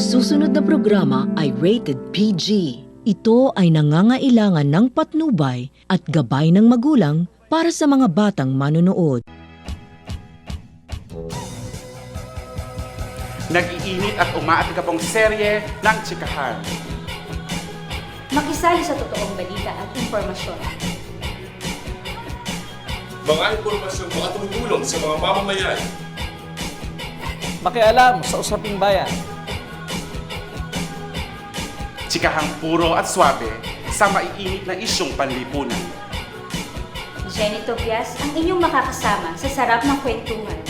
susunod na programa ay rated PG. Ito ay nangangailangan ng patnubay at gabay ng magulang para sa mga batang manonood. Nag-iinit at umaatgabong serye ng tsikahan. Makisali sa totoong balita at impormasyon. Mga impormasyong makatutulong sa mga mamamayan. Makialam sa usaping bayan. Tsikahang puro at swabe sa maiinit na isyong panlipunan. Jenny Tobias ang inyong makakasama sa sarap ng kwentuhan.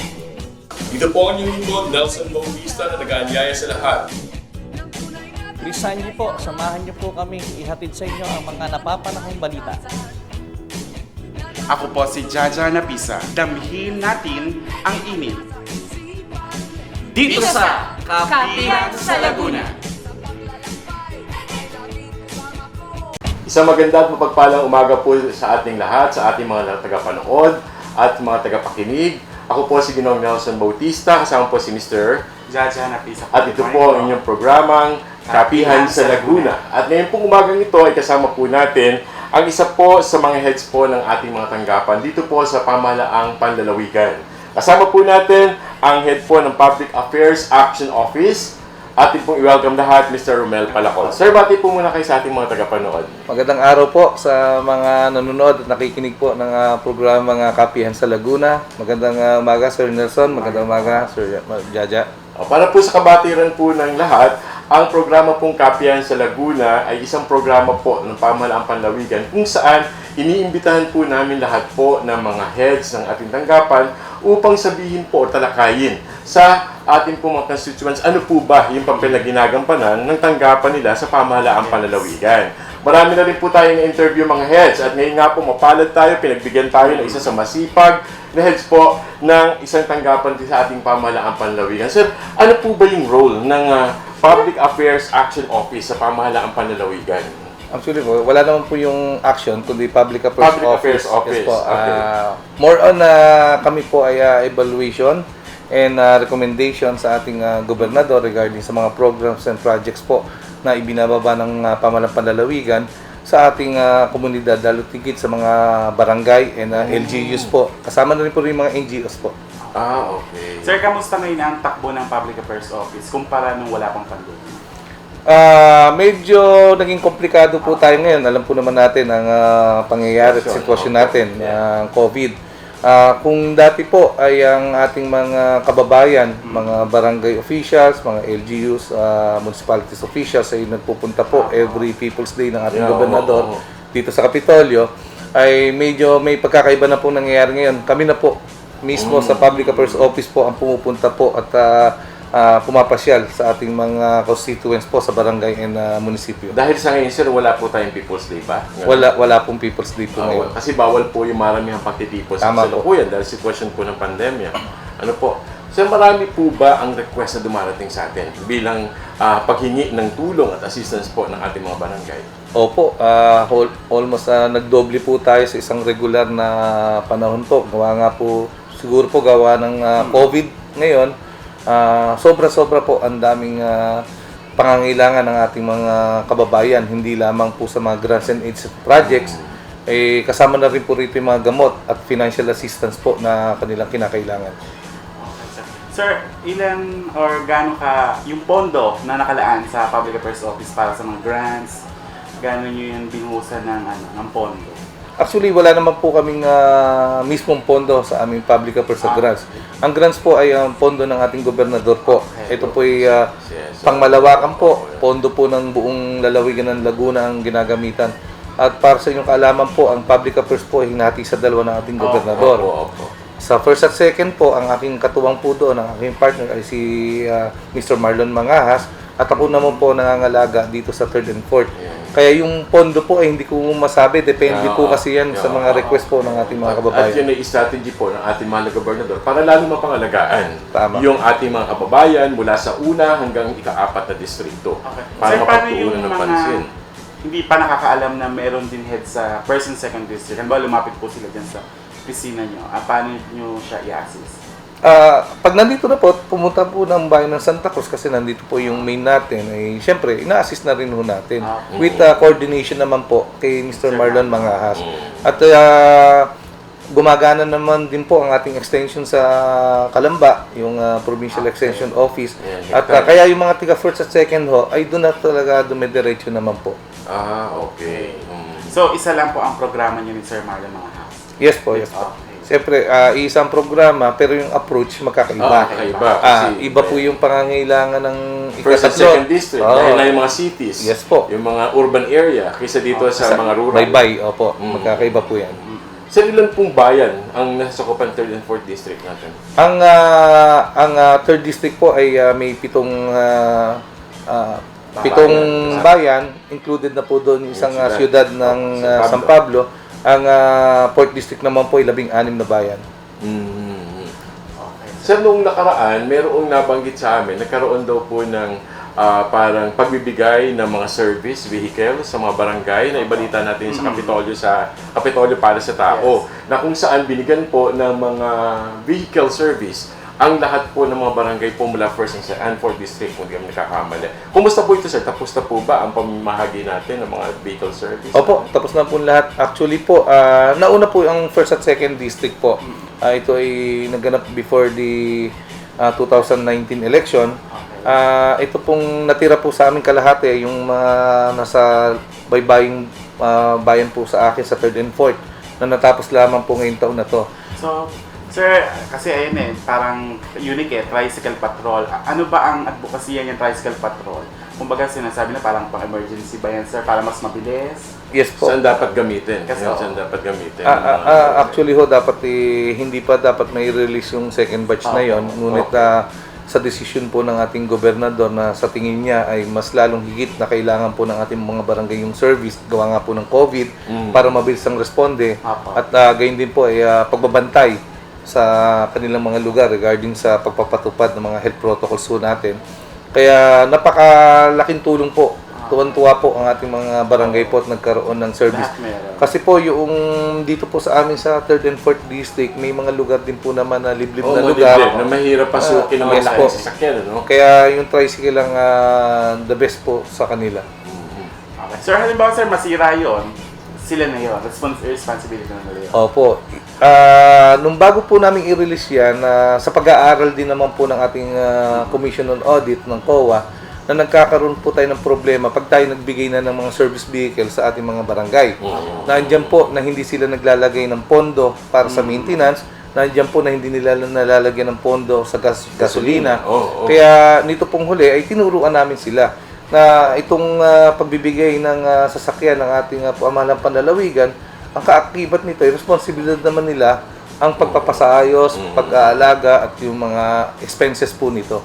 Ito po ang inyong lingkod, Nelson Bautista, na nag-aanyaya sa lahat. Bilisan niyo po, samahan niyo po kami, ihatid sa inyo ang mga napapanahong balita. Ako po si Jaja Napisa. Damhin natin ang init. Dito sa Kapihan sa Laguna. Isang maganda at mapagpalang umaga po sa ating lahat, sa ating mga tagapanood at mga tagapakinig. Ako po si Ginoong Nelson Bautista, kasama po si Mr. Jaja Napisa. At ito po ang inyong programang Kapihan sa Laguna. At ngayon pong umagang ito ay kasama po natin ang isa po sa mga heads po ng ating mga tanggapan dito po sa Pamahalaang Panlalawigan. Kasama po natin ang head po ng Public Affairs Action Office. Atin pong i-welcome lahat, Mr. Romel Palacol. Sir, bati po muna kayo sa ating mga tagapanood. Magandang araw po sa mga nanonood at nakikinig po ng programang Kapihan sa Laguna. Magandang umaga, Sir Nelson. Magandang umaga, Sir Jaja. Para po sa kabatiran po ng lahat, ang programa pong Kapihan sa Laguna ay isang programa po ng Pamahalaang Panlalawigan kung saan iniimbitahan po namin lahat po ng mga heads ng ating tanggapan upang sabihin po o talakayin sa ating po mga constituents ano po ba yung papel na ginagampanan ng tanggapan nila sa Pamahalaang Panlalawigan. Marami na rin po tayong interview mga heads at ngayon nga po mapalad tayo, pinagbigyan tayo ng isa sa masipag na heads po ng isang tanggapan sa ating Pamahalaang Panlalawigan. Sir, ano po ba yung role ng Public Affairs Action Office sa Pamahalaang Panlalawigan? Actually po, wala naman po yung action kundi Public Affairs Office. Yes po. Okay. More on kami po ay evaluation and recommendation sa ating gobernador regarding sa mga programs and projects po na ibinababa ng Pamahalaang Panlalawigan sa ating komunidad, lalo tigit sa mga barangay and LGUs po. Kasama na rin po rin mga NGOs po. Okay. Sir, kamusta ngayon ang takbo ng Public Affairs Office kumpara nung wala pang pandemya? Medyo naging komplikado po tayo ngayon. Alam po naman natin ang pangyayari at sitwasyon natin ng COVID. Kung dati po ay ang ating mga kababayan, mga barangay officials, mga LGUs, municipalities officials ay nagpupunta po every People's Day ng ating gobernador dito sa Kapitolyo, ay medyo may pagkakaiba na po nangyayari ngayon. Kami na po mismo sa Public Affairs Office po ang pumupunta po at pumapasyal sa ating mga constituents po sa barangay and munisipyo. Dahil sa ngayon, sir, wala po tayong People's Day ba? Wala pong People's Day po ngayon. Kasi bawal po yung maramihang pagtitipon sa kasalukuyan dahil sitwasyon po ng pandemya. Ano po? Sir, marami po ba ang request na dumarating sa atin bilang paghingi ng tulong at assistance po ng ating mga barangay? Opo, almost nagdoble po tayo sa isang regular na panahon po. Gawa nga po, siguro po gawa ng COVID ngayon. Sobra-sobra po ang daming pangangailangan ng ating mga kababayan, hindi lamang po sa mga grants and aids projects, kasama na rin po rito yung mga gamot at financial assistance po na kanilang kinakailangan. Okay, sir, ilan or gaano ka yung pondo na nakalaan sa Public Affairs Office para sa mga grants? Gaano nyo yung binuhusan ng pondo? Actually, wala naman po kaming mismong pondo sa aming Public Affairs grants. Ang grants po ay ang pondo ng ating gobernador po. Ito po ay pangmalawakan po. Pondo po ng buong lalawigan ng Laguna ang ginagamitan. At para sa inyong kaalaman po, ang Public Affairs po ay hinati sa dalawa ng ating gobernador. Sa first at second po, ang aking katuwang po doon, ang aking partner ay si Mr. Marlon Mangahas. At ako naman po nangangalaga dito sa third and fourth. Kaya yung pondo po ay hindi ko masabi. Depende po kasi yan sa mga request po ng ating mga kababayan. At yun ay strategy po ng ating mahal na gobernador para lalo mapangalagaan yung ating mga kababayan mula sa una hanggang ika-4 na distrito. Okay. Para Sir, paano yung mapagtuunan ng mga pansin. hindi pa nakakaalam na meron din head sa first and second district? Halimbawa, lumapit po sila dyan sa opisina nyo. Paano nyo siya i-assist? Pag nandito na po, pumunta po ng bayan ng Santa Cruz kasi nandito po yung main natin, ay syempre, ina-assist na rin ho natin. With coordination naman po kay Mr. Marlon Mangahas. At gumagana naman din po ang ating extension sa Calamba, yung Provincial Extension Office. At kaya yung mga tiga first at second ho, ay doon na talaga dumediretso naman po. Okay. So, isa lang po ang programa niyo ni Sir Marlon Mangahas. Yes po, yes po. Siyempre, isang programa, pero yung approach magkakaiba. Kakaiba. Kasi Iba po yung pangangailangan ng first at ikatatlo. second district, dahil na yung mga cities, Yes po. yung mga urban area, kaysa dito sa mga rural. Bye-bye, opo. Magkakaiba po yan. Sa ilan pong bayan ang nasasakupan 3rd and 4th district natin? Ang 3rd district po ay may pitong bayan, included na po doon isang siyudad ng San Pablo. Ang 4th district naman po ay 16 na bayan. Sa noong nakaraan, merong nabanggit sa amin, nagkaroon daw po ng parang pagbibigay ng mga service vehicle sa mga barangay na ibalita natin sa Kapitolyo para sa tao, na kung saan binigyan po ng mga vehicle service ang lahat po ng mga barangay po mula 1st and 4th district, kung di kami nakakamali. Kumusta po ito, sir? Tapos na po ba ang pamamahagi natin ng mga vehicle service? Opo, tapos na po lahat. Actually po, nauna po ang 1st at 2nd district po. Ito ay naganap before the 2019 election. Ito pong natira po sa amin kalahati, yung nasa baybaying bayan po sa akin sa 3rd and 4th na natapos lamang po ngayong taon na to. So, Sir, kasi ayun parang unique tricycle patrol. Ano ba ang advokasya ng tricycle patrol? Kumbaga sinasabi na parang pang-emergency ba yan, sir, para mas mabilis? Yes po. Saan dapat gamitin? Kasi, Saan dapat gamitin? Actually ho, dapat hindi pa dapat may release yung second batch na yon. Ngunit sa decision po ng ating gobernador na sa tingin niya ay mas lalong higit na kailangan po ng ating mga barangay yung service gawa nga po ng COVID para mabilis ang responde. At gayon din po ay pagbabantay sa kanilang mga lugar regarding sa pagpapatupad ng mga health protocols po natin. Kaya napakalaking tulong po. Tuwan-tuwa po ang ating mga barangay po at nagkaroon ng service. Kasi po yung dito po sa amin sa 3rd and 4th district, may mga lugar din po naman na liblib na lugar. Na mahirap pasukin na yes malaking po. sasakyan, no? Kaya yung tricycle lang the best po sa kanila. Okay. Sir, halimbawa sir, masira yon, sila na yun. Responsibility na nila yun. Opo. Nung bago po namin i-release yan, sa pag-aaral din naman po ng ating Commission on Audit ng COA, na nagkakaroon po tayo ng problema pag tayo nagbigay na ng mga service vehicle sa ating mga barangay. Nandiyan po na hindi sila naglalagay ng pondo para sa maintenance, nandiyan po na hindi nila nalalagyan ng pondo sa gasolina. Kaya nito pong huli ay tinuruan namin sila na itong pagbibigay ng sasakyan ng ating pamahalang panlalawigan, ang kaakibat nito ay responsibilidad naman nila ang pagpapasaayos, pag-aalaga at yung mga expenses po nito.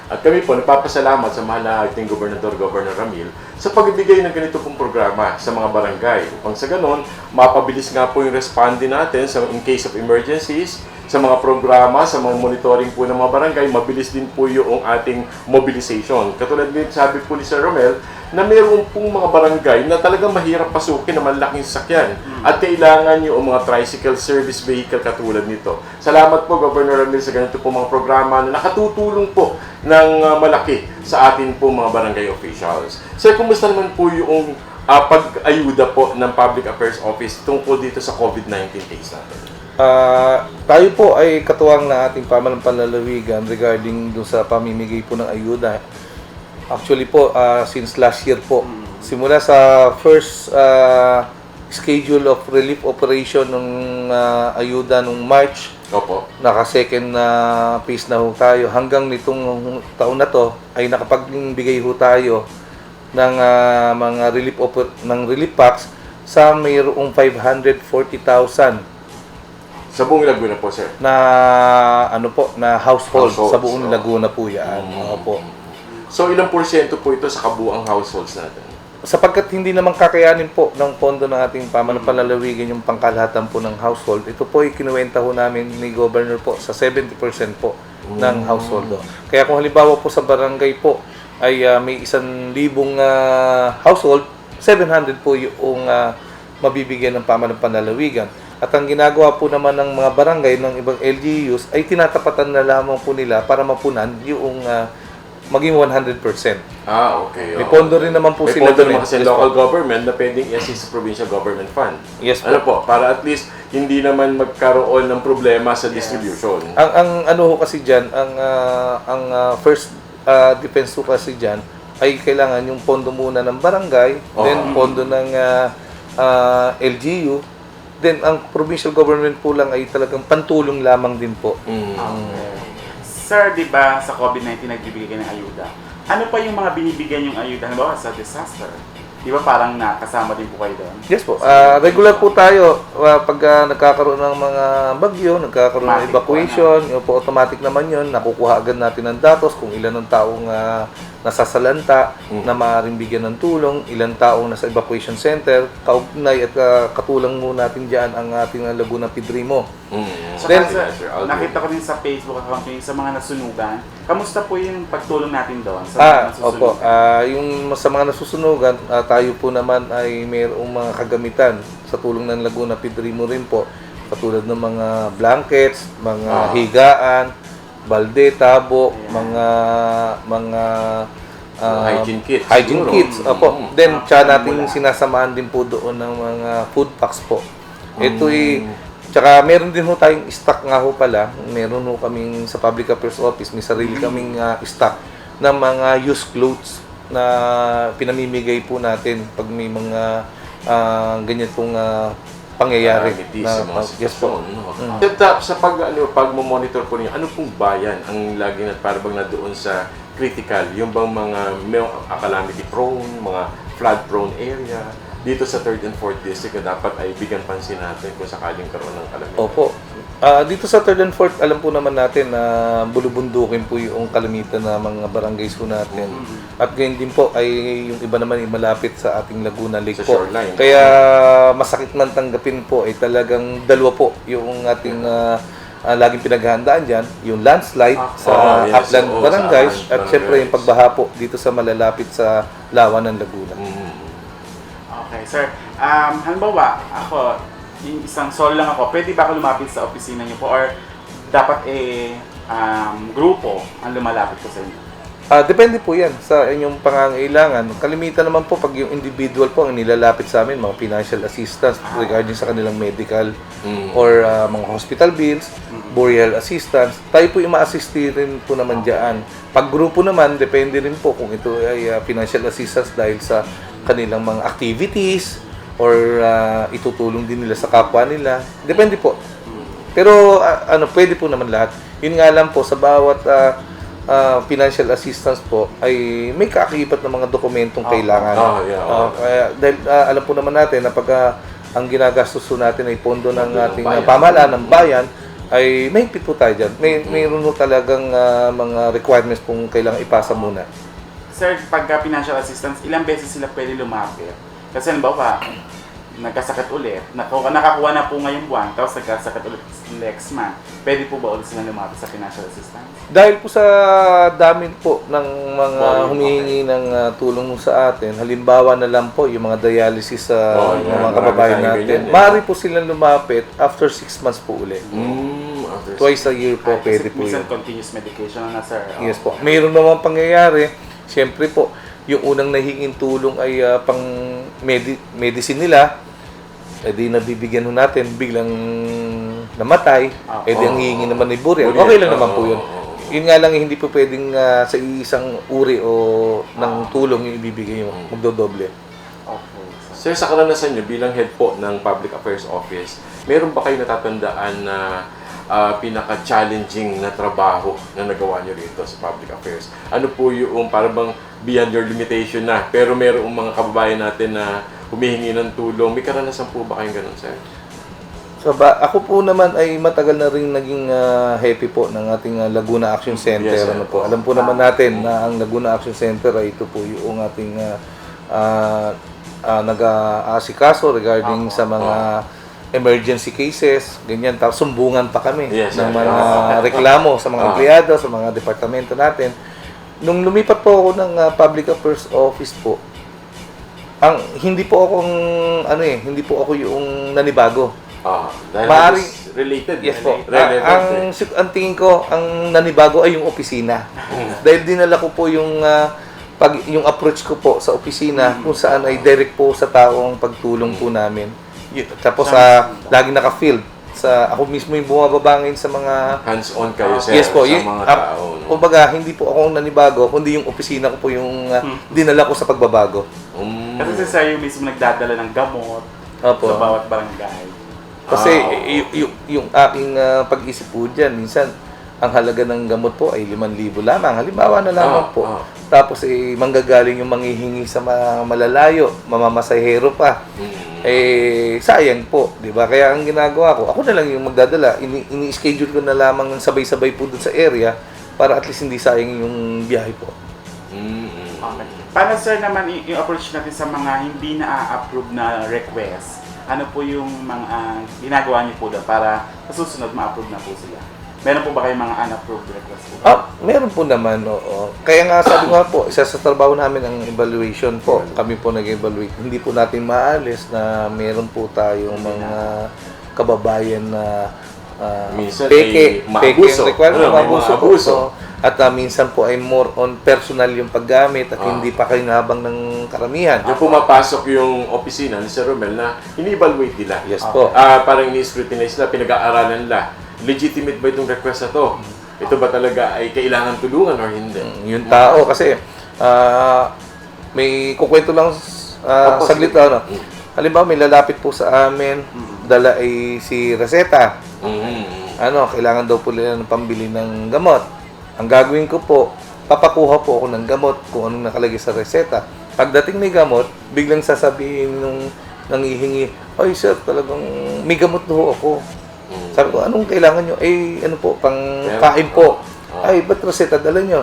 At kami po nagpapasalamat sa mahal na ating Gobernador, Governor Ramil, sa pagbibigay ng ganito pong programa sa mga barangay. Upang sa ganon, mapabilis nga po yung responde natin in case of emergencies, sa mga programa, sa mga monitoring po ng mga barangay, mabilis din po yung ating mobilization. Katulad din sabi po ni Sir Romel, na mayroon pong mga barangay na talagang mahirap pasukin na malaking sasakyan at kailangan yung mga tricycle service vehicle katulad nito. Salamat po, Governor Ramil, sa ganito po mga programa na nakatutulong po ng malaki sa atin po mga barangay officials. Sir, kumusta naman po yung pag-ayuda po ng Public Affairs Office tungkol dito sa COVID-19 case natin? Tayo po ay katuwang na ating pamahalang panlalawigan regarding dun sa pamimigay po ng ayuda. Actually po, since last year po, simula sa first schedule of relief operation ng ayuda nung March, naka-second na phase na ho tayo. Hanggang nitong taon na to ay nakapagbigay ho tayo ng mga relief packs sa mayroong 540,000 sa buong Laguna po, sir? Na household sa buong Laguna po yan. Opo. So, ilang porsyento po ito sa kabuang households natin? Sapagkat hindi naman kakayanin po ng pondo ng ating pamahalang panlalawigan yung pangkalahatan po ng household, ito po ay kinuwenta ho namin ni Governor po sa 70% po ng household. Kaya kung halimbawa po sa barangay po ay may 1,000 household, 700 po yung mabibigyan ng pamahalang panlalawigan. At ang ginagawa po naman ng mga barangay ng ibang LGUs ay tinatapatan na lamang po nila para mapunan yung maging 100%. Okay. May pondo rin naman po May sila pondo doon. naman kasi local government na pwedeng i-assist sa provincial government fund. Yes po. Ano po, para at least hindi naman magkaroon ng problema sa distribution. Ang ano ho kasi diyan, ang first defense ho kasi diyan ay kailangan yung pondo muna ng barangay, then pondo ng LGU, then ang provincial government po lang ay talagang pantulong lamang din po. Okay. Sir, di ba sa COVID-19 nagbibigay kayo ng ayuda? Ano pa yung mga binibigyan yung ayuda? Halimbawa sa disaster, di ba parang nakasama din po kayo doon? Yes po. Regular po tayo pag nagkakaroon ng mga bagyo, nagkakaroon ng Automatic evacuation, yun po automatic naman yun. Nakukuha agad natin ng datos kung ilan ang taong nasasalanta na maaaring bigyan ng tulong, ilang taong nasa evacuation center, kaugnay at katulang mo natin dyan ang ating Laguna Pedrimo. Saka Then, sir, nakita ko din sa Facebook account yung sa mga nasunugan. Kamusta po yung pagtulong natin doon sa mga nasusunugan? Opo. Yung sa mga nasusunugan, tayo po naman ay mayroong mga kagamitan sa tulong ng Laguna Pedrimo rin po. Katulad ng mga blankets, mga higaan, balde, tabo, mga Hygiene kits. Hygiene siguro. kits. Opo. Then, tsaka natin sinasamaan din po doon ng mga food packs po. Ito tsaka meron din ho tayong stock nga ho pala. Meron ho kaming sa Public Affairs Office, may sarili kaming stock ng mga used clothes na pinamimigay po natin pag may mga ganyan pong pangyayari. Sa mga Yes po. sitwasyon. Sa pag-monitor po niyo, ano pong bayan ang lagi na parang na doon sa critical? Yung bang mga may calamity prone, mga flood prone area? Dito sa 3rd and 4th district na dapat ay bigyan pansin natin kung sakaling karoon ng kalamidad. Opo. Dito sa 3rd and 4th, alam po naman natin na bulubundukin po yung kalamitan na mga barangays po natin. At ganyan din po ay yung iba naman ay malapit sa ating Laguna Lake Sa po. shoreline. Kaya masakit man tanggapin po ay talagang dalawa po yung ating laging pinaghahandaan dyan, yung landslide sa upland barangays sa upland at syempre yung barangays. pagbaha po dito sa malalapit sa lawan ng Laguna. Okay, sir. Halimbawa, ako, yung isang solo lang ako, pwede ba ako lumapit sa opisina niyo po or dapat grupo ang lumalapit ko sa inyo? Depende po yan sa inyong pangangailangan. Kalimitan naman po pag yung individual po ang nilalapit sa amin, mga financial assistance regarding sa kanilang medical or mga hospital bills, burial assistance, tayo po yung ma-assist rin po naman dyan. Pag grupo naman, depende rin po kung ito ay financial assistance dahil sa kanilang mga activities or itutulong din nila sa kapwa nila. Depende po. Pero pwede po naman lahat. Yun nga lang po, sa bawat financial assistance po ay may kaakibat ng mga dokumentong kailangan. Kaya dahil alam po naman natin na pag ang ginagastos po natin ay pondo ng ating pamahalaan ng bayan, ay mahigpit po tayo dyan. Mayroon po talagang mga requirements kung kailangan ipasa muna. Sir, pagka financial assistance, ilang beses sila pwede lumapit? Kasi halimbawa, nagkasakit ulit, nakakuha na po ngayong buwan, tapos nagkasakit ulit next month, pwede po ba ulit silang lumapit sa financial assistance? Dahil po sa dami po ng mga humihingi ng tulong sa atin, halimbawa na lang po yung mga dialysis sa mga kababayan natin, maaari po silang lumapit after 6 months po ulit. Twice a year po pwede po yun. Minsan continuous medication na sir. Yes po. Mayroon naman pangyayari, siyempre po, yung unang nahinging tulong ay pang medicine nila, di nabibigyan ho natin, biglang namatay, di ang hihingi naman ni burial. Okay lang naman po yun. Yun nga lang, hindi po pwedeng sa isang uri o ng tulong yung ibibigay mo, magdodoble. Okay. Sir, sa karanasan nyo bilang head po ng Public Affairs Office, meron ba kayo natatandaan na pinaka-challenging na trabaho na nagawa nyo rito sa Public Affairs? Ano po yung parang beyond your limitation na, pero merong mga kababayan natin na humihingi ng tulong? May karanasan po ba kayong ganun, sir? So, ako po naman ay matagal na rin naging happy po ng ating Laguna Action Center. Yes, sir. Alam po naman natin na ang Laguna Action Center ay ito po yung ating nag-aasikaso regarding sa mga emergency cases, ganyan. Tapos sumbungan pa kami ng mga reklamo sa mga empleyado, sa mga departamento natin. Nung lumipat po ako ng Public Affairs Office po, hindi po ako yung nanibago. Dahil Maaari- halos related. Yes po. Relevant. Ang tingin ko, ang nanibago ay yung opisina. Dahil dinala ko po yung yung approach ko po sa opisina kung saan ay direct po sa tao ang pagtulong po namin. Tapos lagi naka-field ako mismo yung bumababangin sa mga Hands-on kayo sir, yes po, sa mga tao. No? kumbaga hindi po ako ang nanibago, kundi yung opisina ko po yung dinala ko sa pagbabago. Kasi si Sir yung mismo nagdadala ng gamot Opo. sa bawat barangay. Kasi yung aking pag-isip po dyan, minsan ang halaga ng gamot po ay 5,000 lamang. Halimbawa na lamang po. Tapos manggagaling yung manghihingi sa mga malalayo, mamamasahero pa. Sayang po, 'di ba? Kaya ang ginagawa ko, ako na lang yung magdadala. Ini-schedule ko na lamang ng sabay-sabay po dun sa area para at least hindi sayang yung biyahe po. Okay. Para sir naman yung approach natin sa mga hindi na-approve na request, ano po yung mga ginagawa niyo po doon para sa susunod ma-approve na po sila? Meron po ba kayong mga unapproved request po? Meron po naman, oo. Kaya nga sabi ko nga po, isa sa trabaho namin ang evaluation po. Kami po nag-evaluate. Hindi po natin maalis na meron po tayong mga kababayan na Minsan peke ay maabuso. ang requirement, maabuso po. Maabuso. At minsan po ay more on personal yung paggamit at hindi pa kainabang ng karamihan. Yung pumapasok yung opisina ni Sir Romel na ini-evaluate nila. Yes po. Parang ini-scrutinize nila, pinag-aaralan nila. Legitimate ba itong request na to? Ito ba talaga ay kailangan tulungan or hindi? Yung tao kasi may kukwento lang saglit ano. Halimbawa may lalapit po sa amin, dala ay si reseta. Kailangan daw po nila ng pambili ng gamot. Ang gagawin ko po, papakuha po ako ng gamot kung anong nakalagay sa reseta. Pagdating may gamot, biglang sasabihin nung nangihingi, "Ay sir, talagang may gamot daw ako." Sabi ko, "Anong kailangan nyo?" Ano po, pangkain po. "Ay, ba't reseta dala nyo?"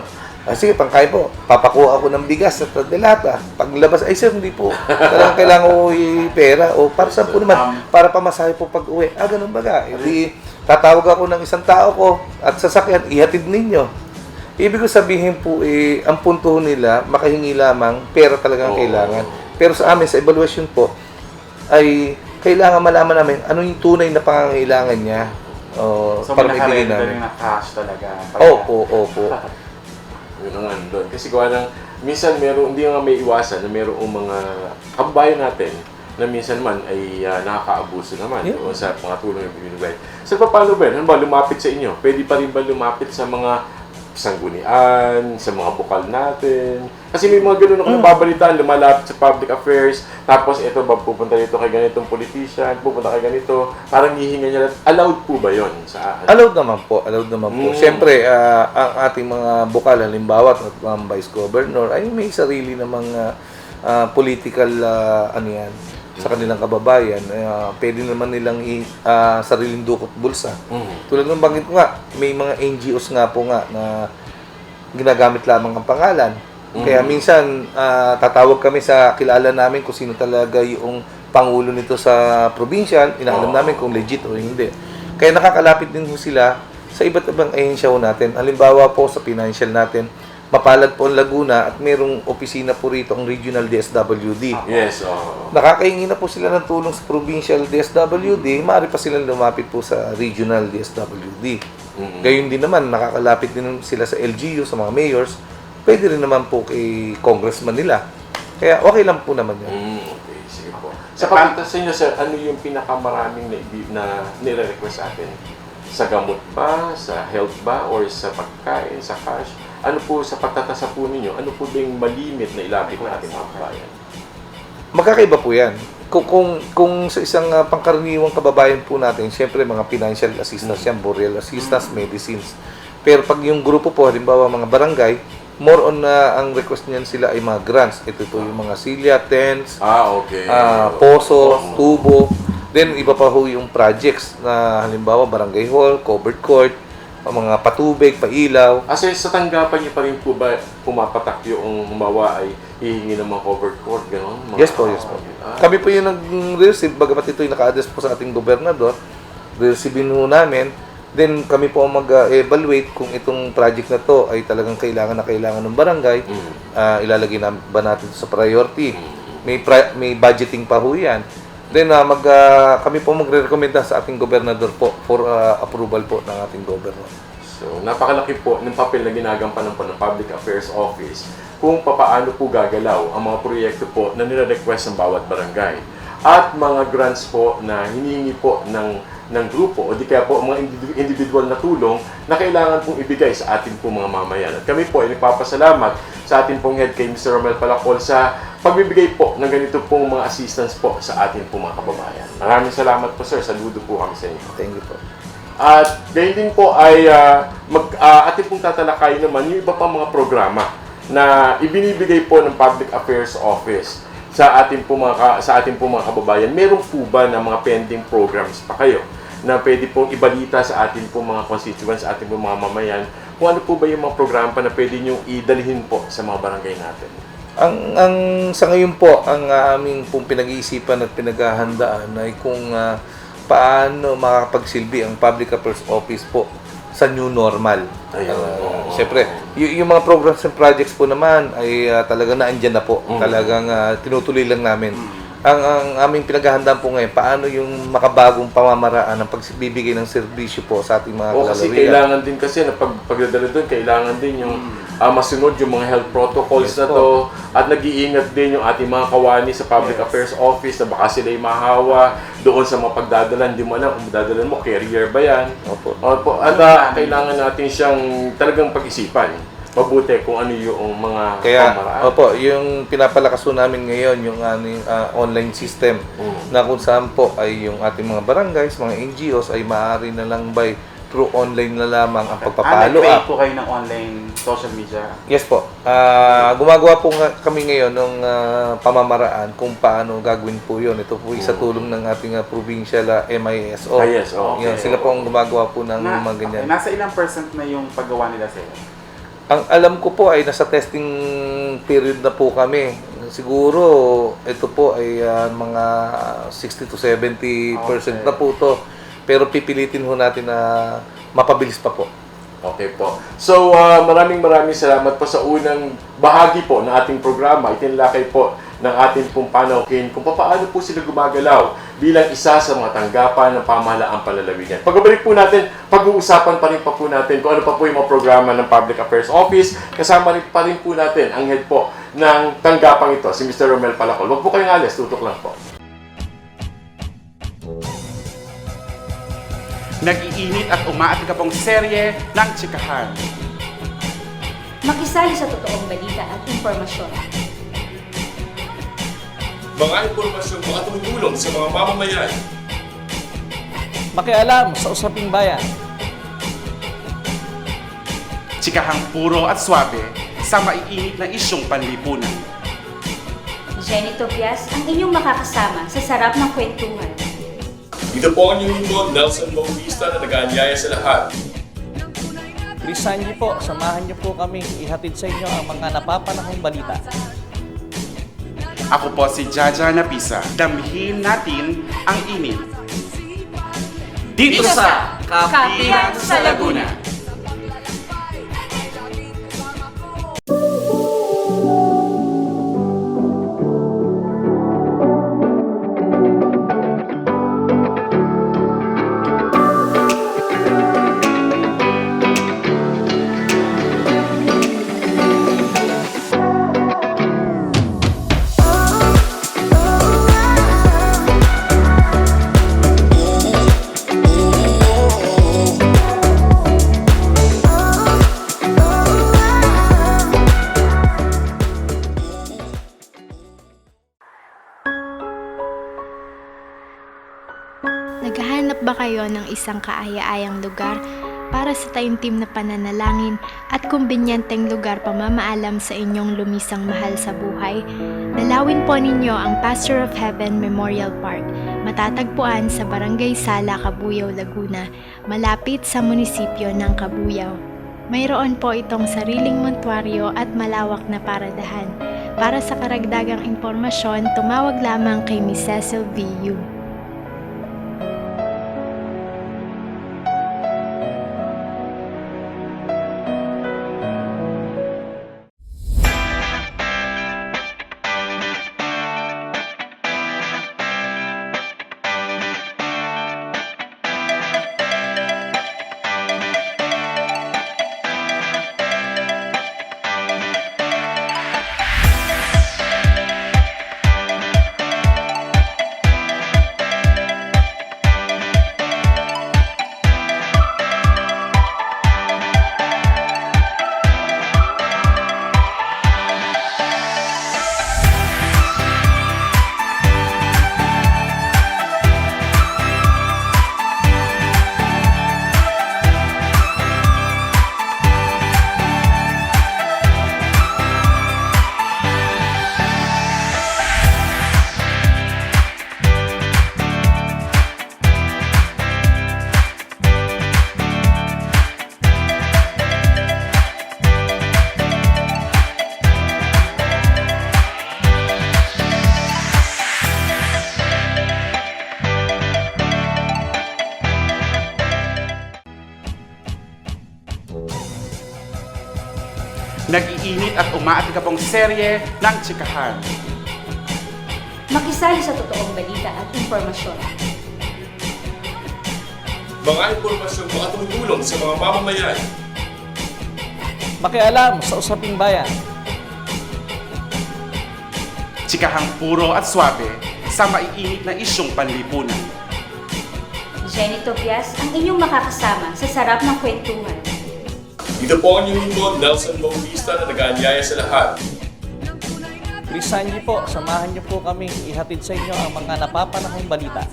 Sige, pangkain po. Papakuha ako ng bigas at delata. Paglabas, "Ay sir, hindi po. Talagang kailangan ko pera." O para saan po naman? Para pamasahe po pag uwi. Ganun baga. Hindi, tatawag ako ng isang tao ko at sasakyan, ihatid ninyo. Ibig ko sabihin po, ang punto nila, makahingi lamang, pera talagang kailangan. Pero sa amin, sa evaluation po, ay kailangan malaman namin ano yung tunay na pangangailangan niya. So Para may maibigay nakarender namin. na cash talaga. Opo. Yun ang andun. Kasi gawa ng, minsan hindi nga may iwasan na mayroong mga kababayan natin na minsan man ay nakaka-abuso naman doon sa mga tulong na binibigay. So, paano ba? Ano ba, lumapit sa inyo? Pwede pa rin ba lumapit sa mga sanggunian, sa mga bukal natin? Kasi may mga ganun ako nababalitaan, lumalapit sa public affairs, tapos ito ba, pupunta dito kay ganitong politician, pupunta kay ganito, parang hihinga niya. Allowed po ba yun? Allowed naman po. Siyempre, ang ating mga bukal, halimbawa, at vice governor, ay may sarili namang political, sa kanilang kababayan. Pwede naman nilang sariling dukot bulsa. Tulad ng banggit ko nga, may mga NGOs nga po nga na ginagamit lamang ang pangalan. Kaya minsan, tatawag kami sa kilala namin kung sino talaga yung pangulo nito sa provincial, inaalam namin kung legit o hindi. Kaya nakakalapit din po sila sa iba't ibang ahensya po natin. Halimbawa po sa financial natin, mapalad po ang Laguna at mayroong opisina po rito ang Regional DSWD. Yes, Nakakahingi na po sila ng tulong sa Provincial DSWD, maaari pa silang lumapit po sa Regional DSWD. Gayon din naman, nakakalapit din sila sa LGU, sa mga mayors, pwede rin naman po kay congressman nila. Kaya okay lang po naman yun. Okay, sige po. Sa pagpunta sa inyo, sir, ano yung pinakamaraming na nire-request sa atin? Sa gamot ba? Sa health ba? Or sa pagkain? Sa cash? Ano po sa pagtatasa po ninyo? Ano po ba yung malimit na ilapit na ating mga kababayan? Magkakaiba po yan. Kung sa isang pangkaraniwang kababayan po natin, siyempre mga financial assistance yan, burial assistance, medicines. Pero pag yung grupo po, halimbawa mga barangay, more on ang request niyan sila ay mga grants. Ito po yung mga silya, tents, Okay. poso, tubo. Then iba pa ho yung projects na halimbawa barangay hall, covered court, mga patubig, pailaw. Kasi sa tanggapan niyo pa rin po ba pumapatak yung humawa ay hihingi ng mga covered court, gano'n? Yes po. Kami po yung nag-receive, bagamat ito'y naka-address po sa ating gobernador, receivein ho namin, then kami po ang mag-evaluate kung itong project na to ay talagang kailangan ng barangay, ilalagay na ba natin sa priority. May budgeting pa ho yan. Then kami po magre-recommenda sa ating gobernador po for approval po ng ating governor. So, napakalaki po ng papel na ginagampanan po ng Public Affairs Office kung papaano po gagalaw ang mga proyekto po na nire-request ng bawat barangay. At mga grants po na hinihingi po ng grupo o di kaya po mga individual na tulong na kailangan pong ibigay sa ating po mga mamayan. At kami po ay nagpapasalamat sa ating pong head kay Mr. Romel Palacol sa pagbibigay po ng ganito pong mga assistance po sa ating po mga kababayan. Maraming salamat po sir, saludo po kami sa inyo. Thank you po. At gayon din po ay ating pong tatalakayin naman yung iba pang mga programa na ibinibigay po ng Public Affairs Office sa ating po mga kababayan. Meron po ba na mga pending programs pa kayo na pwede pong ibalita sa ating po mga constituents, sa ating po mga mamayan, kung ano po ba yung mga programa pa na pwede nyo idalhin po sa mga barangay natin? Ang sa ngayon po, ang aming pong pinag-iisipan at pinaghahandaan ay kung paano makakapagsilbi ang Public Affairs Office po sa new normal. Siyempre, yung mga programs and projects po naman ay talagang naandyan na po. Talagang tinutuloy lang namin. Ang aming pinaghahandaan po ngayon, paano yung makabagong pamamaraan ng pagbibigay ng serbisyo po sa ating mga kalalawigan. Kasi kailangan din kasi na pagdadala doon, kailangan din yung masunod yung mga health protocols na to at nag-iingat din yung ating mga kawani sa Public Affairs Office na baka sila'y mahawa doon sa mga pagdadala. Hindi mo alam kung dadala mo, carrier ba yan? Opo. At kailangan natin siyang talagang pag-isipan. Mabuti kung ano yung mga pamaraan. Opo, yung pinapalakas po namin ngayon, yung online system na kung saan po ay yung ating mga barangays, mga NGOs ay maaari na lang through online na lamang ang pagpapalo Nag-create po kayo ng online social media? Yes po. Gumagawa po kami ngayon ng pamamaraan kung paano gagawin po yun. Ito po isa tulong ng ating provincial MISO. Yes, okay. Yan, sila po ang gumagawa po ng mga ganyan. Nasa ilang % na yung paggawa nila sir? Ang alam ko po ay nasa testing period na po kami. Siguro ito po ay mga 60 to 70% na po to. Pero pipilitin ho natin na mapabilis pa po. Okay po. So, maraming salamat po sa unang bahagi po ng ating programa. Itinalakay po ng ating pong panauhin kung paano po sila gumagalaw bilang isa sa mga tanggapan ng pamahalaang panlalawigan. Pagbabalik po natin, pag-uusapan pa rin natin kung ano pa po yung mga programa ng Public Affairs Office. Kasama rin pa rin po natin ang head po ng tanggapang ito, si Mr. Romel Palacol. Huwag po kayong alis, tutok lang po. Nag-iinit at umaat ka pong serye ng Chikahan. Makisali sa totoong balita at impormasyon. Mga impormasyong makatutulong sa mga mamamayan. Makialam sa usaping bayan. Chikahang puro at swabe sa maiinit na isyong panlipunan. Jenny Tobias ang inyong makakasama sa sarap ng kwentuhan. Ito po ang inyong lingkod, Nelson Bautista, na nag-aanyaya sa lahat. Bilisan niyo po, samahan niyo po kami. Ihatid sa inyo ang mga napapanahong balita. Ako po si Jaja Napisa. Damhin natin ang init. Dito sa Kapihan sa Laguna. Naghahanap ba kayo ng isang kaaya-ayang lugar para sa taimtim na pananalangin at kumbinyanteng lugar pamamaalam sa inyong lumisang mahal sa buhay? Dalawin po ninyo ang Pastor of Heaven Memorial Park, matatagpuan sa Barangay Sala, Cabuyao, Laguna, malapit sa munisipyo ng Cabuyao. Mayroon po itong sariling montuaryo at malawak na paradahan. Para sa karagdagang impormasyon, tumawag lamang kay Miss Cecil V. Yu. nag-iinit at umaatig pong serye ng Chikahan. Makisali sa totoong balita at impormasyon. Mga impormasyong makatutulong sa mga mamamayan. Makialam sa usaping bayan. Chikahang puro at swabe sa maiinit na isyong panlipunan. Jenny Tobias ang inyong makakasama sa sarap ng kwentuhan. Ito po ang inyong lingkod, Nelson Bautista, na nag-aanyaya sa lahat. Krisanji po, samahan niyo po kami. Ihatid sa inyo ang mga napapanahong balita.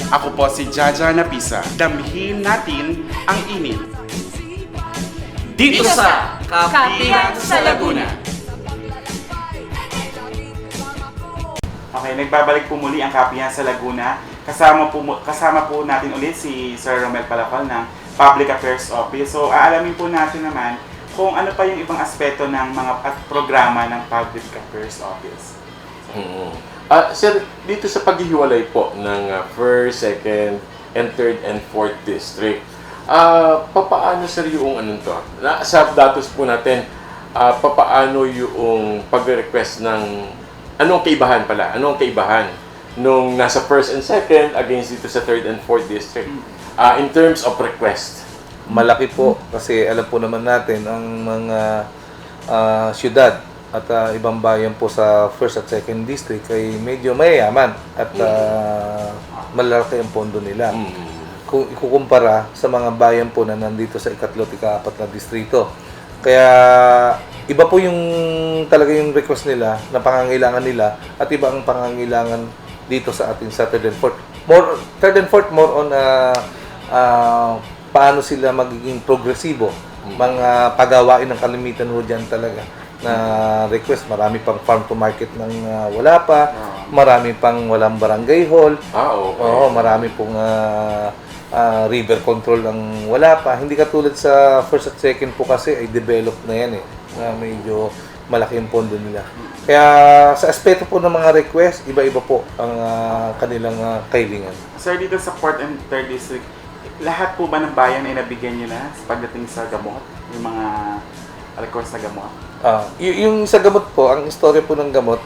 Ako po si Jaja Napisa. Damhin natin ang init. Dito sa Kapihan sa Laguna. Okay, nagbabalik po muli ang Kapihan sa Laguna. Kasama po natin ulit si Sir Romel Palacol ng Public Affairs Office. So, aalamin po natin naman kung ano pa yung ibang aspeto ng mga programa ng Public Affairs Office. Sir, dito sa paghihiwalay po ng 1st, 2nd, and 3rd and 4th district, papaano sir yung to? Sa datos po natin, papaano yung pag-request ng anong kaibahan pala? Anong kaibahan nung nasa 1st and 2nd against dito sa 3rd and 4th district? In terms of request. Malaki po kasi alam po naman natin ang mga syudad at ibang bayan po sa 1st at 2nd district ay medyo mayayaman at malaki ang pondo nila. Kung ikukumpara sa mga bayan po na nandito sa ikatlo at ika-4 na distrito. Kaya iba po yung talaga yung request nila na pangangailangan nila at iba ang pangangailangan dito sa ating sa 3rd and 4th. 3rd and 4th more on paano sila magiging progresibo. Mga pagawain ng kalimitan ho dyan talaga na request. Marami pang farm to market ng wala pa. Marami pang walang barangay hall. Okay. Oo, marami pong river control ang wala pa. Hindi katulad sa 1st at 2nd po kasi ay developed na yan na medyo malaki ang pondo nila. Kaya sa aspeto po ng mga request, iba-iba po ang kanilang kailangan. Sir, dito sa 4th and 3rd district, lahat po ba ng bayan ay nabigyan nyo na pagdating sa gamot? Yung mga request na gamot? Yung sa gamot po, ang istorya po ng gamot,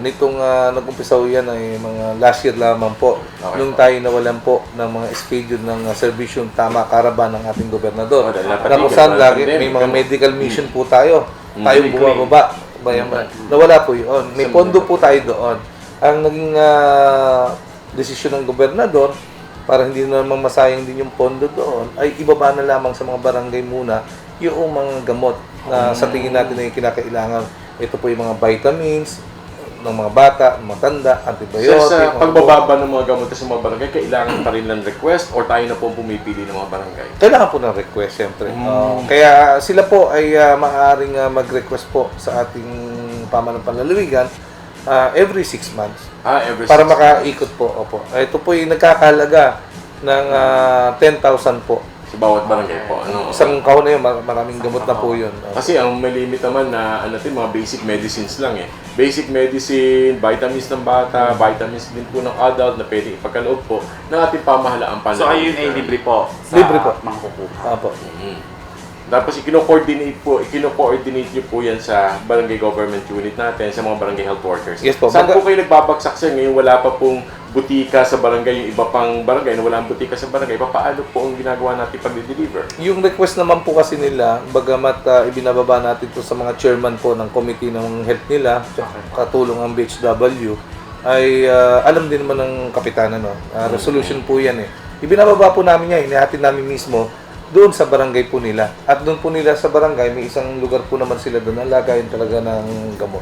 nitong nag-umpisa po yan ay mga last year lamang po. Okay, nung tayo nawalan po ng mga schedule ng serbisyong tama karaban ng ating gobernador. Na kung saan lagi may mga medical mission po tayo. Tayong bumababa. Nawala po yun. May pondo po tayo doon. Ang naging desisyon ng gobernador, para hindi na naman masayang din yung pondo doon, ay ibaba na lamang sa mga barangay muna yung mga gamot na sa tingin natin ay kinakailangan. Ito po yung mga vitamins ng mga bata, ng mga tanda, antibiotic. So, sa pagbababa ng mga gamot sa mga barangay, kailangan pa rin ng request or tayo na po pumipili ng mga barangay? Kailangan po ng request, siyempre. Kaya sila po ay maaaring mag-request po sa ating pamahalang panlalawigan every 6 months. Every Para 6 months. makaikot po. Opo. Ito po ay nagkakahalaga ng 10,000 po. Sa bawat barangay po. Isang kahon na yun, maraming gamot na po yun. Kasi ang may limit naman na mga basic medicines lang Basic medicine, vitamins ng bata, vitamins din po ng adult na pwede ipagkaloob po ng ating pamahalaan So, ayun ay libre po sa Libre po. mga kukuha. Opo. Tapos ikino-coordinate niyo po yan sa barangay government unit natin, sa mga barangay health workers. Yes po. Saan po kayo nagbabagsak sir? Ngayon wala pa pong butika sa barangay, yung iba pang barangay na wala ang butika sa barangay. Paano po ang ginagawa natin pag-deliver? Yung request naman po kasi nila, bagamat ibinababa natin to sa mga chairman po ng committee ng health nila, katulong ang BHW, ay alam din naman ng kapitana, resolution po yan Ibinababa po namin yan, hinahatid namin mismo doon sa barangay po nila. At doon po nila sa barangay, may isang lugar po naman sila doon na lagayin talaga ng gamot.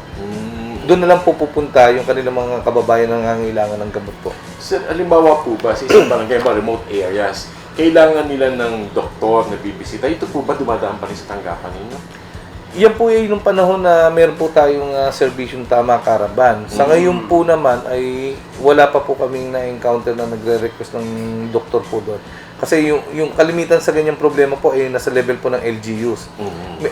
Doon na lang po pupunta yung kanilang mga kababayan na nangangailangan ng gamot po. Sir, alimbawa po ba sa isang barangay ba, remote areas, kailangan nila ng doktor na bibisita? Ito po ba dumadaan pa rin sa tanggapan ninyo? Yan po ay nung panahon na meron po tayong serbisyong tama karaban. Sa ngayon po naman ay wala pa po kaming na-encounter na nagre-request ng doktor po doon. Kasi yung kalimitan sa ganyang problema po ay nasa level po ng LGUs.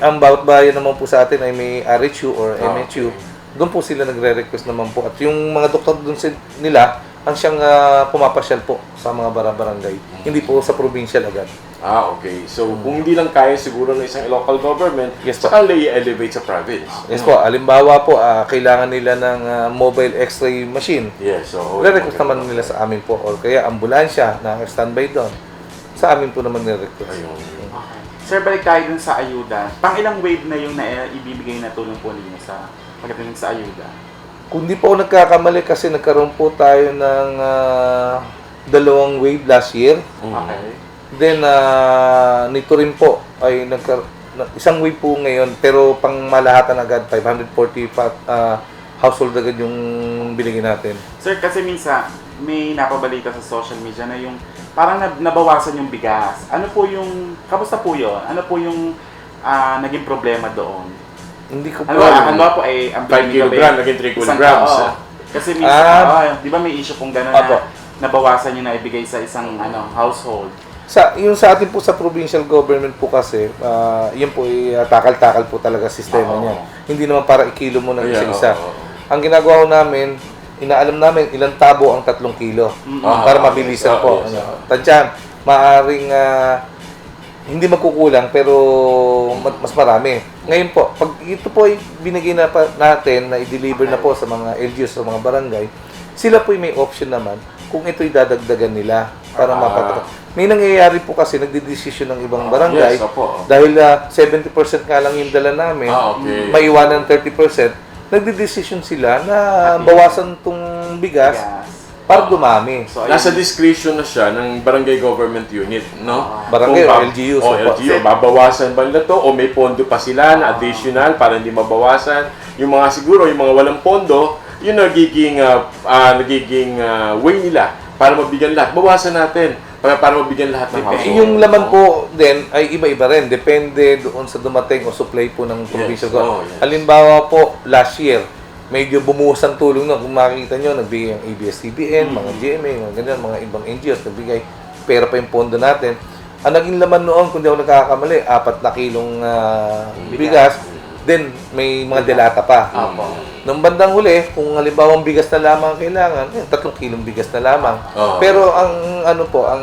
Ang bawat bayan naman po sa atin ay may RHU or MHU. Doon po sila nagre-request naman po. At yung mga doktor doon nila ang siyang pumapasyal po sa mga barangay. Hindi po sa provincial agad. Okay. So, kung hindi lang kaya siguro ng isang local government, Yes, po. saka i-elevate sa province. Yes po, alimbawa po, kailangan nila ng mobile x-ray machine. Yes. So, Re-request naman nila sa amin po. Or kaya ambulansya na standby doon. Sa amin po naman nire-request. Ayun. Okay. Sir, balik tayo dun sa ayuda. Pang ilang wave na yung ibibigay na tulong po ninyo sa pagdating sa ayuda? Kung di po ako nagkakamali kasi nagkaroon po tayo ng 2 wave last year. Okay. Then, nito rin po ay isang wave po ngayon pero pang malahatan agad, 540 household agad yung binigyan natin. Sir, kasi minsan may napabalita sa social media na yung parang nabawasan yung bigas. Kamusta po yun? Ano po yung naging problema doon? Hindi ko po Ano po ay ang 5 binigay kilogram, naging 3 kilograms. Kasi minsan, di ba may issue pong gano'n Apo. na nabawasan yung naibigay sa isang household? Yung sa atin po sa provincial government po kasi, yun po ay takal-takal po talaga sistema Oo. niya. Hindi naman para ikilo mo ng Ayan, isa-isa. oo. Ang ginagawa ko namin, inaalam namin ilang tabo ang 3 kilo para mabilisan po. yes. Tansyan, maaring hindi magkukulang pero mas marami. Ngayon po, pag ito po ay binigay na natin na i-deliver na po sa mga LGUs, sa mga barangay, sila po ay may option naman kung ito'y dadagdagan nila para mapatapos. May nangyayari po kasi nagdidesisyon ng ibang barangay Yes, opo. dahil 70% nga lang yung dala namin, Okay. maiwanan 30%, nagdidesisyon sila na bawasan tong bigas para dumami. So, Nasa discretion na siya ng barangay government unit, no? Barangay Kung o LGUs, O opo. LGU, babawasan ba nila to o may pondo pa sila na additional para hindi mabawasan? Yung mga siguro, yung mga walang pondo, yun nagiging way nila para mabigyan lahat. Bawasan natin para mabigyan lahat ng household. Yung laman po din ay iba-iba rin. Depende doon sa dumating o supply po ng provincial government. yes. Halimbawa po, last year, medyo bumuhos ang tulong na. Kung makikita nyo, nagbigay ang ABS-CBN, mga GMA, mga ganyan, mga ibang NGOs, nagbigay. Pera pa yung pondo natin. Ang naging laman noon, kung di ako nagkakamali, 4 na kilong bigas. Then, may mga delata pa. Nung bandang huli, kung halimbawa ang bigas na lamang kailangan, 3 kilong bigas na lamang. Pero ang ang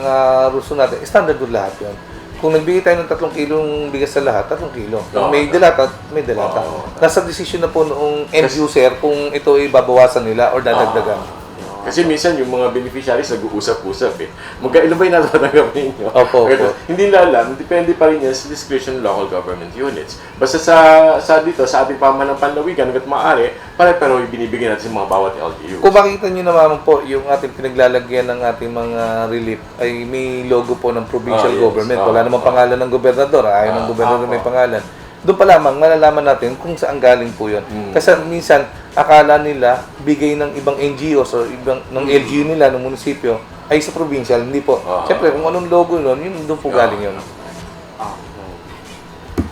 ruso natin, standard po lahat yun. Kung nagbigay tayo ng 3 kilong bigas sa lahat, 3 kilo. Kung may delata, may delata. Nasa decision na po noong end user kung ito ay babawasan nila or dadagdagan. Kasi minsan yung mga beneficiaries nag-uusap-usap eh. Magkailan ba yung natatanggap ninyo? Opo. Hindi nila alam, depende pa rin yan sa discretion ng local government units. Basta sa ating pamahalang panlawigan, hanggat maaari, pare-pero yung binibigyan natin sa mga bawat LGU. Kung makikita nyo naman po, yung ating pinaglalagyan ng ating mga relief ay may logo po ng provincial Yes. government. Wala namang pangalan ng gobernador. Ayaw ng gobernador may pangalan. Doon pa lamang, malalaman natin kung saan galing po yun. Kasi minsan, akala nila, bigay ng ibang NGOs o ibang, ng LGU nila, ng munisipyo, ay sa provincial. Hindi po. Siyempre, kung anong logo nun, yun doon po galing yun.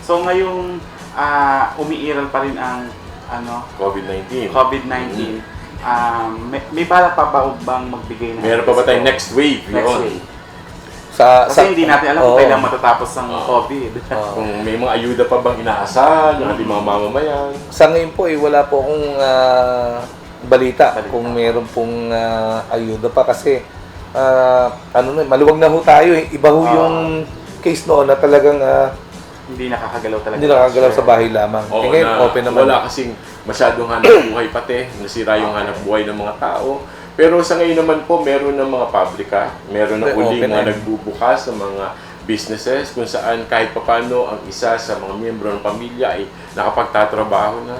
So ngayong umiiral pa rin ang COVID-19. COVID-19, may balak pa ba bang magbigay ng Meron pa ba tayong next wave? Next Yun. wave? Kasi hindi natin alam kung kailan matatapos ang COVID. Kung may mga ayuda pa bang inaasahan ng ating mga mamamayan. Sa ngayon po, wala po akong balita kung meron pong ayuda pa kasi maluwag na ho tayo eh. Iba ho yung case noon na talagang Hindi nakakagalaw talaga. hindi nakakagalaw sa bahay lamang. Oo, ngayon, na open naman. wala kasing masyadong hanap buhay pati, nasira yung hanap buhay ng mga tao. Pero sa ngayon naman po, meron ng mga pabrika, meron ng May uling open mga na. nagbubukas ng mga businesses kung saan kahit papano ang isa sa mga miyembro ng pamilya ay nakapagtatrabaho na.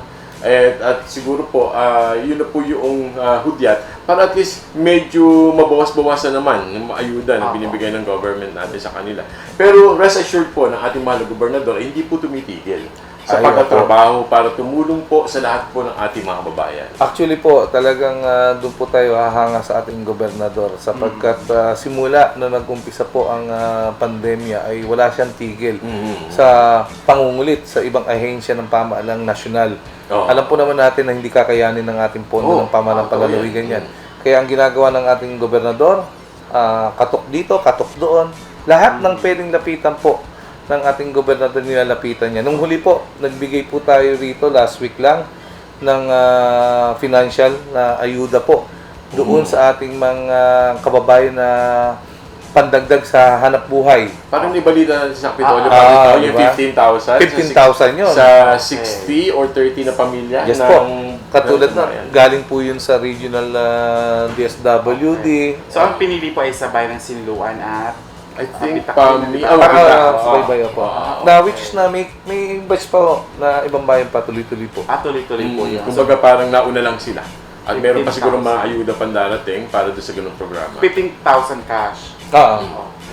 At siguro po, yun na po yung hudyat para at least medyo mabawas-bawasan naman yung ayuda na binibigay ng government natin sa kanila. Pero rest assured po ng ating mahal na gobernador, hindi po tumitigil sa Ayun pagtatrabaho para tumulong po sa lahat po ng ating mga kababayan. Actually po, talagang doon po tayo hahanga sa ating gobernador sapagkat simula na nag-umpisa po ang pandemya ay wala siyang tigil sa pangungulit sa ibang ahensya ng pamahalang nasyonal. Alam po naman natin na hindi kakayanin ng ating pondo ng pamahalang palalawigan yan. Kaya ang ginagawa ng ating gobernador, katok dito, katok doon, lahat ng pwedeng lapitan po ng ating gobernador nilalapitan niya. Nung huli po, nagbigay po tayo rito last week lang ng financial na ayuda po doon sa ating mga kababayan na pandagdag sa hanap buhay. Parang ibalita sa Kapitolyo, yung diba? 15,000. 15,000 yun. Sa 60 or 30 na pamilya. Yes ng, po. Katulad na, Ayan. galing po yun sa regional DSWD. So, ang pinili po ay sa bayan ng Sinluan at I think Subaybayo po. Na which is na may batch pa ho, na ibang bayan pa tuloy-tuloy po. tuloy-tuloy po yun. Kumbaga parang nauna lang sila. At meron pa 15,000. siguro mga ayuda pandarating para doon sa ganung programa. 15,000 cash.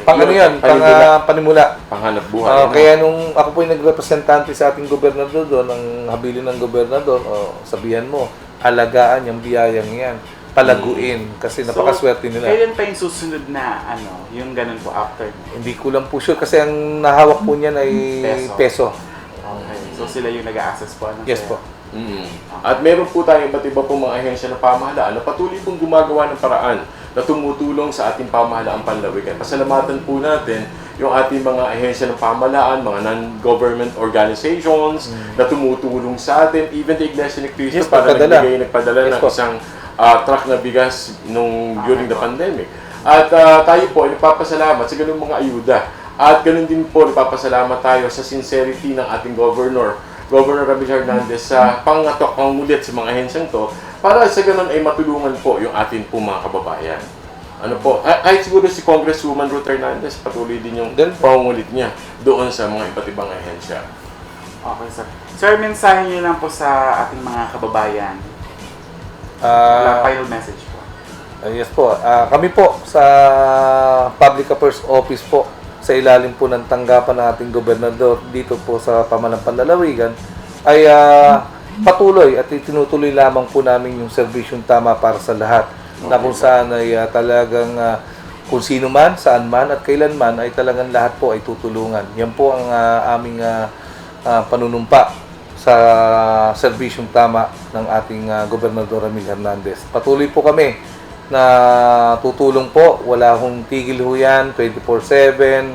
Pang ano yan, pang panimula. Panghanap buhay. Kaya nung ako po yung nagrepresentante sa ating gobernador doon, ang habilin ng gobernador, sabihan mo, alagaan yung biyayang yan, palaguin, kasi napakaswerte nila. Kailan pa yung susunod na, yung ganun po after? Hindi ko lang po sure, kasi ang nahawak po niyan ay peso. Okay. So, sila yung nag-a-access po? Yes po. At meron po tayong iba't iba pong mga ahensya ng pamahalaan na patuloy pong gumagawa ng paraan na tumutulong sa ating pamahalaang panlawigan. Pasalamatan po natin yung ating mga ahensya ng pamahalaan, mga non-government organizations na tumutulong sa atin, even the Iglesia ni Cristo para nagpadala ng isang truck na bigas during the pandemic. At tayo po ay nagpapasalamat sa ganung mga ayuda. At ganun din po nagpapasalamat tayo sa sincerity ng ating Governor Ramil Hernandez sa pangulit sa mga ahensyang to para sa ganun ay matulungan po yung ating po mga kababayan. Ano po? Ay siguro si Congresswoman Ruth Hernandez patuloy din yung pangulit niya doon sa mga iba't ibang ahensya. Okay, sir. Sir, mensahe niyo lang po sa ating mga kababayan. Final message po. Yes po. Kami po sa Public Affairs Office po, sa ilalim po ng tanggapan ng ating gobernador dito po sa Pamalang Panlalawigan, ay patuloy at itinutuloy lamang po namin yung serbisyong tama para sa lahat. Na kung saan ay talagang kung sino man, saan man at kailan man ay talagang lahat po ay tutulungan. Yan po ang aming panunumpa sa serbisyong tama ng ating Gobernador Ramil Hernandez. Patuloy po kami na tutulong po, wala hong tigil ho yan, 24/7.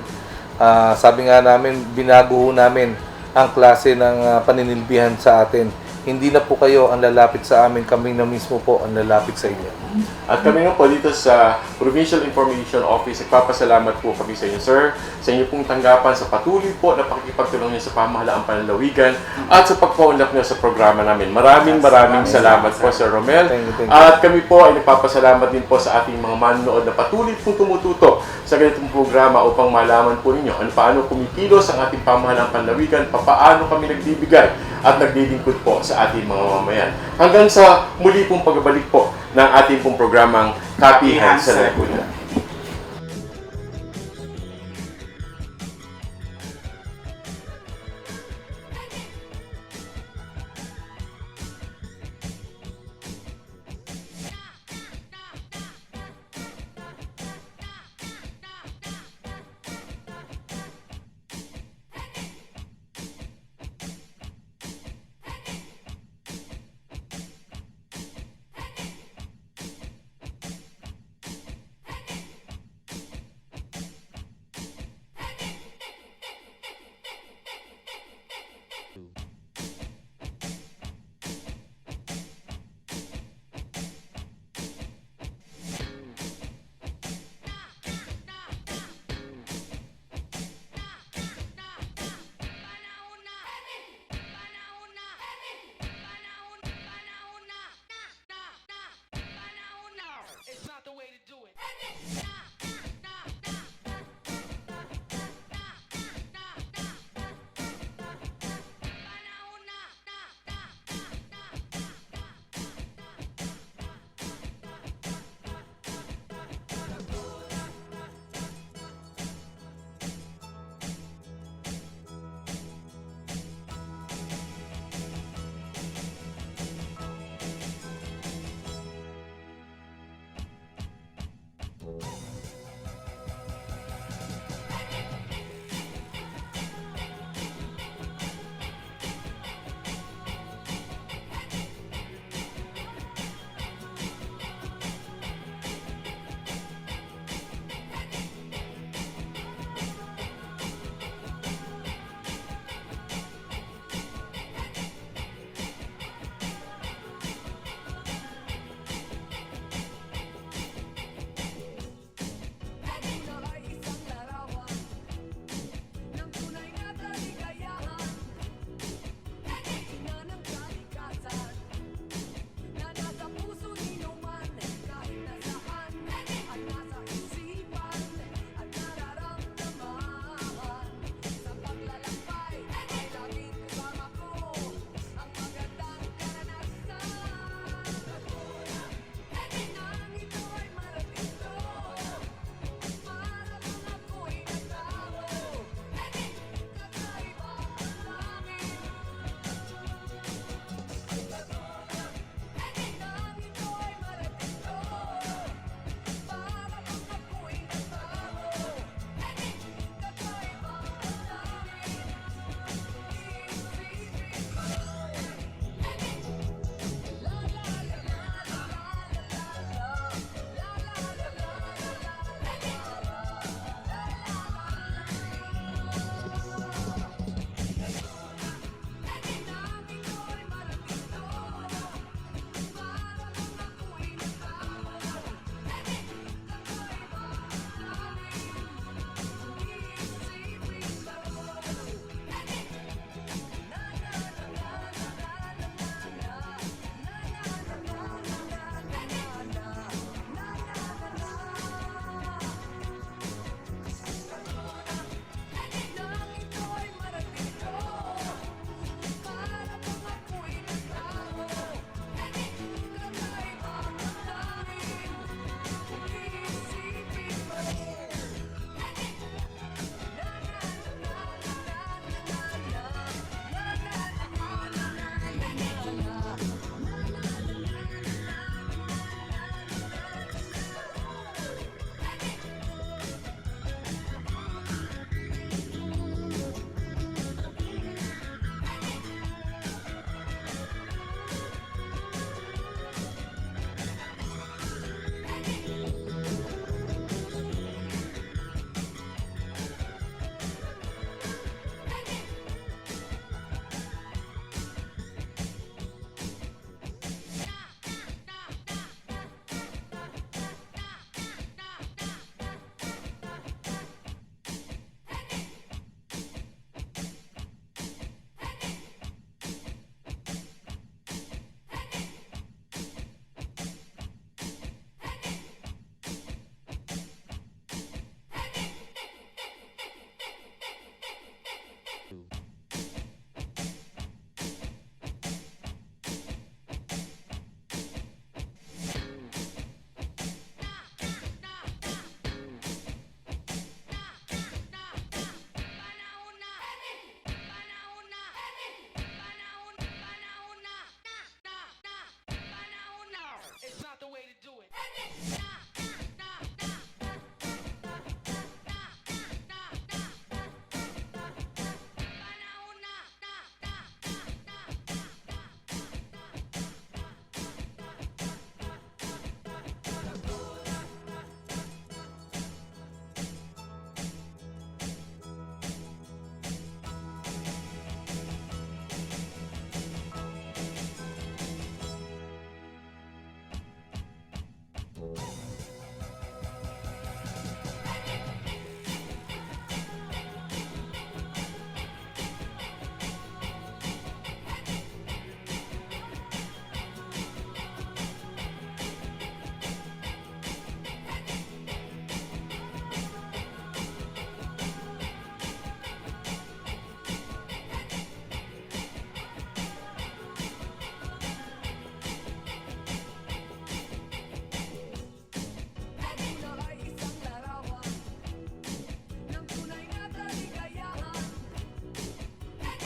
Sabi nga namin, binago ho namin ang klase ng paninilbihan sa atin. Hindi na po kayo ang lalapit sa amin, kami na mismo po ang lalapit sa inyo. At kami nga po dito sa Provincial Information Office, nagpapasalamat po kami sa inyo, sir, sa inyo pong tanggapan sa patuloy po na pakikipagtulong niyo sa pamahalaang panlalawigan at sa pagpaunlak niyo sa programa namin. Maraming salamat po, Sir Romel. Thank you. At kami po ay nagpapasalamat din po sa ating mga manonood na patuloy pong tumututo sa ganitong programa upang malaman po ninyo paano kumikilos ang ating pamahalaang panlalawigan, paano kami nagbibigay at naglilingkod po sa ating mga mamamayan. Hanggang sa muli pong pagbabalik po ng ating pong programang Kapihan sa Laguna.